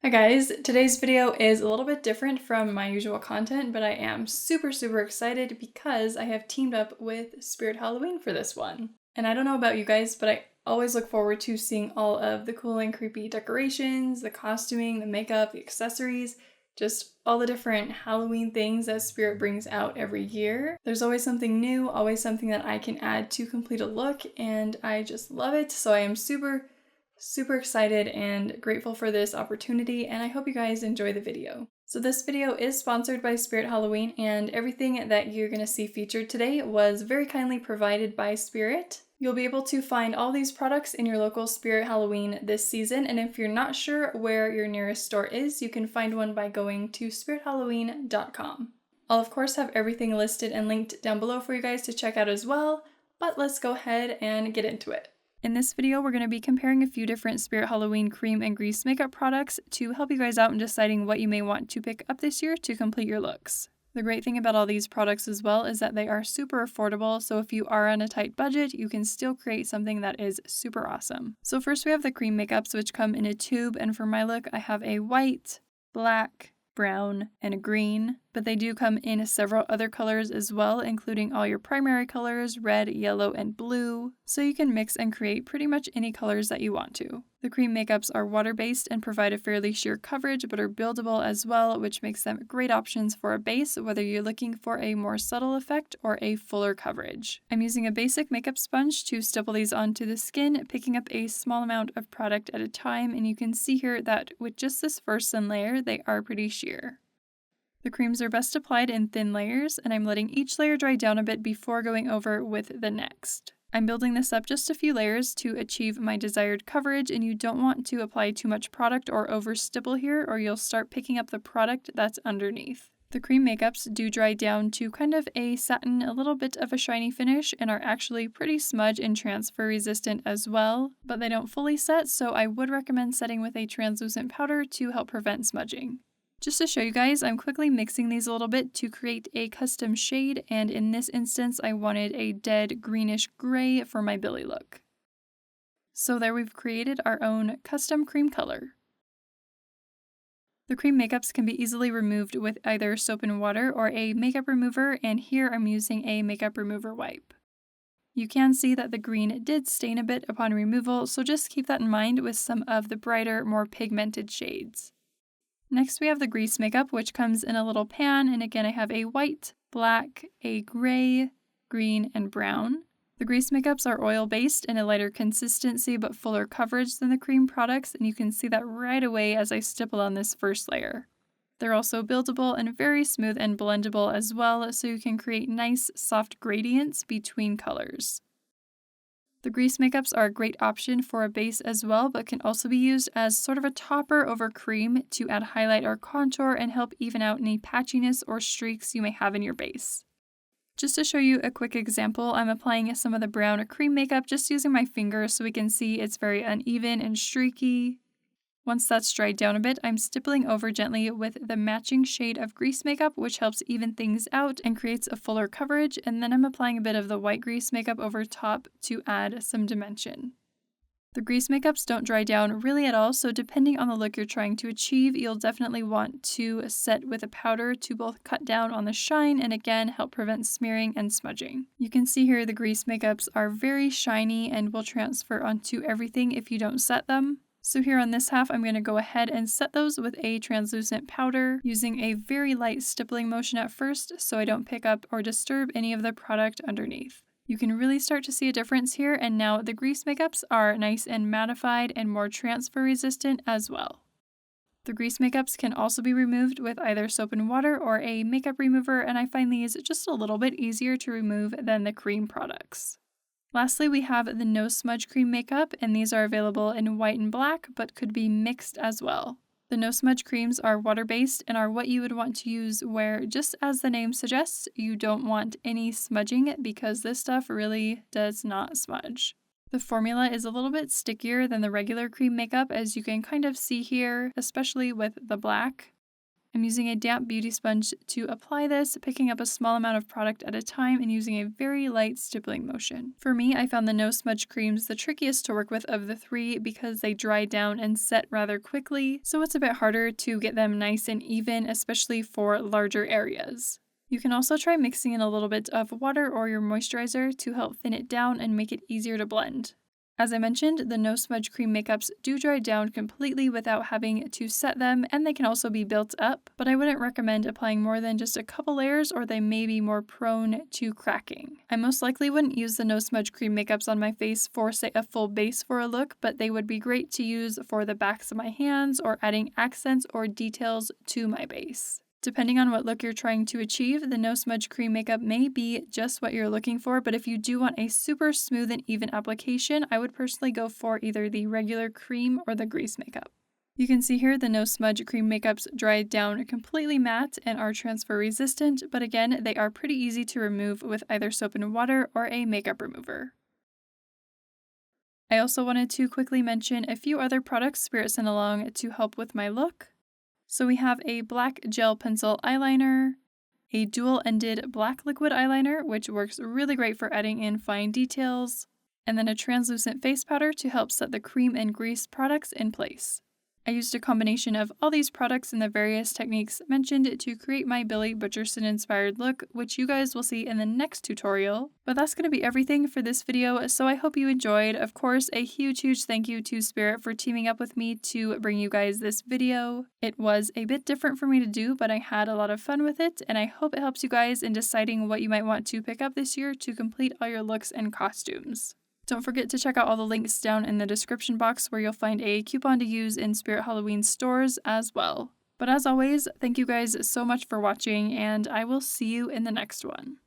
Hi guys, today's video is a little bit different from my usual content, but I am super excited because I have teamed up with Spirit Halloween for this one. And I don't know about you guys, but I always look forward to seeing all of the cool and creepy decorations, the costuming, the makeup, the accessories, just all the different Halloween things that Spirit brings out every year. There's always something new, always something that I can add to complete a look, and I just love it. So I am super excited and grateful for this opportunity, and I hope you guys enjoy the video. So this video is sponsored by Spirit Halloween, and everything that you're going to see featured today was very kindly provided by Spirit. You'll be able to find all these products in your local Spirit Halloween this season, and if you're not sure where your nearest store is, you can find one by going to spirithalloween.com. I'll of course have everything listed and linked down below for you guys to check out as well, but let's go ahead and get into it. In this video, we're going to be comparing a few different Spirit Halloween cream and grease makeup products to help you guys out in deciding what you may want to pick up this year to complete your looks. The great thing about all these products as well is that they are super affordable, so if you are on a tight budget, you can still create something that is super awesome. So first we have the cream makeups, which come in a tube, and for my look, I have a white, black, brown, and a green, but they do come in several other colors as well, including all your primary colors, red, yellow, and blue, so you can mix and create pretty much any colors that you want to. The cream makeups are water-based and provide a fairly sheer coverage, but are buildable as well, which makes them great options for a base, whether you're looking for a more subtle effect or a fuller coverage. I'm using a basic makeup sponge to stipple these onto the skin, picking up a small amount of product at a time, and you can see here that with just this first thin layer, they are pretty sheer. The creams are best applied in thin layers, and I'm letting each layer dry down a bit before going over with the next. I'm building this up just a few layers to achieve my desired coverage, and you don't want to apply too much product or over stipple here, or you'll start picking up the product that's underneath. The cream makeups do dry down to kind of a satin, a little bit of a shiny finish, and are actually pretty smudge and transfer resistant as well, but they don't fully set, so I would recommend setting with a translucent powder to help prevent smudging. Just to show you guys, I'm quickly mixing these a little bit to create a custom shade, and in this instance I wanted a dead greenish gray for my Billy look. So there we've created our own custom cream color. The cream makeups can be easily removed with either soap and water or a makeup remover, and here I'm using a makeup remover wipe. You can see that the green did stain a bit upon removal, so just keep that in mind with some of the brighter, more pigmented shades. Next we have the grease makeup, which comes in a little pan, and again I have a white, black, a gray, green, and brown. The grease makeups are oil-based in a lighter consistency but fuller coverage than the cream products, and you can see that right away as I stipple on this first layer. They're also buildable and very smooth and blendable as well, so you can create nice soft gradients between colors. The grease makeups are a great option for a base as well, but can also be used as sort of a topper over cream to add highlight or contour and help even out any patchiness or streaks you may have in your base. Just to show you a quick example, I'm applying some of the brown cream makeup just using my finger so we can see it's very uneven and streaky. Once that's dried down a bit, I'm stippling over gently with the matching shade of grease makeup, which helps even things out and creates a fuller coverage, and then I'm applying a bit of the white grease makeup over top to add some dimension. The grease makeups don't dry down really at all, so depending on the look you're trying to achieve, you'll definitely want to set with a powder to both cut down on the shine and again help prevent smearing and smudging. You can see here the grease makeups are very shiny and will transfer onto everything if you don't set them. So here on this half, I'm going to go ahead and set those with a translucent powder using a very light stippling motion at first so I don't pick up or disturb any of the product underneath. You can really start to see a difference here, and now the grease makeups are nice and mattified and more transfer resistant as well. The grease makeups can also be removed with either soap and water or a makeup remover, and I find these just a little bit easier to remove than the cream products. Lastly, we have the No-Smudge cream makeup, and these are available in white and black, but could be mixed as well. The No-Smudge creams are water-based and are what you would want to use where, just as the name suggests, you don't want any smudging because this stuff really does not smudge. The formula is a little bit stickier than the regular cream makeup, as you can kind of see here, especially with the black. I'm using a damp beauty sponge to apply this, picking up a small amount of product at a time and using a very light stippling motion. For me, I found the No-Smudge creams the trickiest to work with of the three because they dry down and set rather quickly, so it's a bit harder to get them nice and even, especially for larger areas. You can also try mixing in a little bit of water or your moisturizer to help thin it down and make it easier to blend. As I mentioned, the No-Smudge cream makeups do dry down completely without having to set them, and they can also be built up, but I wouldn't recommend applying more than just a couple layers or they may be more prone to cracking. I most likely wouldn't use the No-Smudge cream makeups on my face for, say, a full base for a look, but they would be great to use for the backs of my hands or adding accents or details to my base. Depending on what look you're trying to achieve, the No-Smudge cream makeup may be just what you're looking for, but if you do want a super smooth and even application, I would personally go for either the regular cream or the grease makeup. You can see here the No-Smudge cream makeups dry down completely matte and are transfer resistant, but again, they are pretty easy to remove with either soap and water or a makeup remover. I also wanted to quickly mention a few other products Spirit sent along to help with my look. So we have a black gel pencil eyeliner, a dual-ended black liquid eyeliner, which works really great for adding in fine details, and then a translucent face powder to help set the cream and grease products in place. I used a combination of all these products and the various techniques mentioned to create my Billy Butcherson inspired look, which you guys will see in the next tutorial. But that's going to be everything for this video, so I hope you enjoyed. Of course, a huge thank you to Spirit for teaming up with me to bring you guys this video. It was a bit different for me to do, but I had a lot of fun with it, and I hope it helps you guys in deciding what you might want to pick up this year to complete all your looks and costumes. Don't forget to check out all the links down in the description box where you'll find a coupon to use in Spirit Halloween stores as well. But as always, thank you guys so much for watching, and I will see you in the next one.